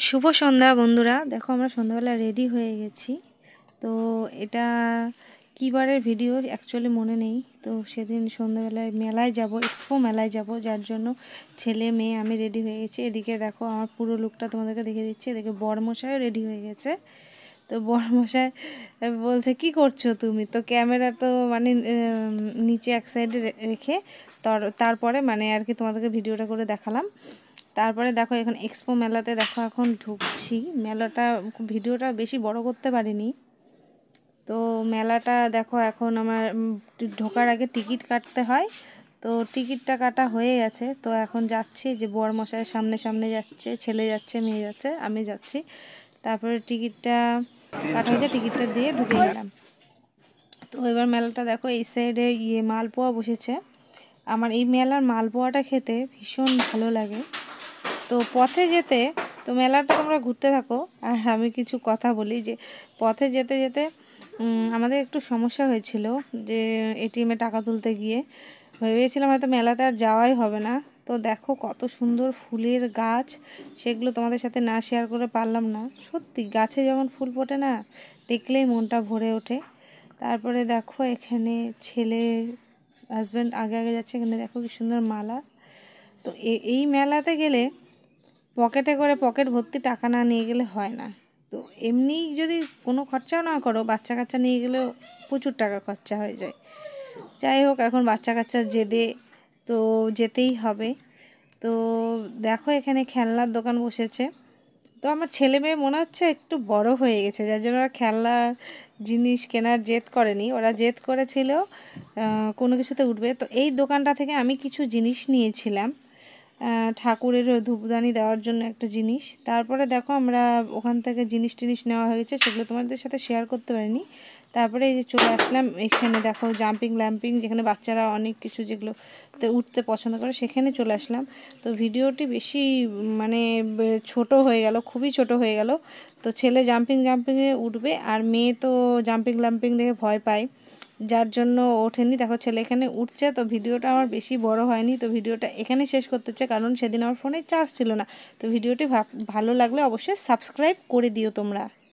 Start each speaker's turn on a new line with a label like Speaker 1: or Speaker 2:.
Speaker 1: শুভ সন্ধ্যা বন্ধুরা। দেখো আমরা সন্ধ্যাবেলা রেডি হয়ে গেছি। তো এটা কী বারের ভিডিও অ্যাকচুয়ালি মনে নেই। তো সেদিন সন্ধ্যাবেলায় মেলায় যাব, এক্সপো মেলায় যাব, যার জন্য ছেলে মেয়ে আমি রেডি হয়ে গেছি। এদিকে দেখো আমার পুরো লুকটা তোমাদেরকে দেখে দিচ্ছি। এদিকে বরমশাইও রেডি হয়ে গেছে। তো বরমশাই বলছে কি করছো তুমি? তো ক্যামেরা তো মানে নিচে এক সাইডে রেখে তারপরে মানে আর কি তোমাদেরকে ভিডিওটা করে দেখালাম। তারপরে দেখো এখন এক্সপো মেলাতে দেখো এখন ঢুকছি। মেলাটা ভিডিওটা বেশি বড় করতে পারিনি। তো মেলাটা দেখো এখন আমার ঢোকার আগে টিকিট কাটতে হয়। তো টিকিটটা কাটা হয়ে গেছে। তো এখন যাচ্ছি, যে বরমশাইয়ের সামনে সামনে যাচ্ছে, ছেলে যাচ্ছে, মেয়ে যাচ্ছে, আমি যাচ্ছি। তারপরে টিকিটটা কাটা হয়েছে, টিকিটটা দিয়ে ঢুকে গেলাম। তো এবার মেলাটা দেখো এই সাইডে মালপোয়া বসেছে। আমার এই মেলার মালপোয়াটা খেতে ভীষণ ভালো লাগে। তো পথে যেতে, তো মেলাটা তোমরা ঘুরতে থাকো আর আমি কিছু কথা বলি। যে পথে যেতে যেতে আমাদের একটু সমস্যা হয়েছিল, যে এটিএমে টাকা তুলতে গিয়ে ভেবেছিলাম হয়তো মেলাতে আর যাওয়াই হবে না। তো দেখো কত সুন্দর ফুলের গাছ, সেগুলো তোমাদের সাথে না শেয়ার করে পারলাম না। সত্যি গাছে যখন ফুল ফোটে না, দেখলেই মনটা ভরে ওঠে। তারপরে দেখো এখানে ছেলে হাজব্যান্ড আগে আগে যাচ্ছে। এখানে দেখো কি সুন্দর মালা। তো এই মেলাতে গেলে পকেটে করে পকেট ভর্তি টাকা না নিয়ে গেলে হয় না। তো এমনি যদি কোনো খরচাও না করো, বাচ্চা কাচ্চা নিয়ে গেলেও প্রচুর টাকা খরচা হয়ে যায়। যাই হোক, এখন বাচ্চা কাচ্চার জেদে তো যেতেই হবে। তো দেখো এখানে খেলনার দোকান বসেছে। তো আমার ছেলে মেয়ে মনে হচ্ছে একটু বড় হয়ে গেছে, যার জন্য ওরা খেলনার জিনিস কেনার জেদ করেনি। ওরা জেদ করেছিল কোনো কিছুতে উঠবে। তো এই দোকানটা থেকে আমি কিছু জিনিস নিয়েছিলাম, ঠাকুরের ধূপদানি দেওয়ার জন্য একটা জিনিস। তারপরে দেখো আমরা ওখান থেকে জিনিস টিনিস নেওয়া হয়েছে, সেগুলো তোমাদের সাথে শেয়ার করতে পারিনি। তারপরে এই যে চলে আসলাম এখানে দেখো জাম্পিং ল্যাম্পিং, যেখানে বাচ্চারা অনেক কিছু যেগুলোতে উঠতে পছন্দ করে সেখানে চলে আসলাম। তো ভিডিওটি বেশি মানে ছোট হয়ে গেল, খুবই ছোট হয়ে গেল। তো ছেলে জাম্পিংয়ে উঠবে আর মেয়ে তো জাম্পিং ল্যাম্পিং দেখে ভয় পায়, যার জন্য ওঠেনি। দেখো ছেলে এখানে উঠছে। তো ভিডিওটা আমার বেশি বড় হয়নি। তো ভিডিওটা এখানে শেষ করতে হচ্ছে, কারণ সেদিন আমার ফোনে চার্জ ছিল না। তো ভিডিওটি ভালো লাগলে অবশ্যই সাবস্ক্রাইব করে দিও তোমরা।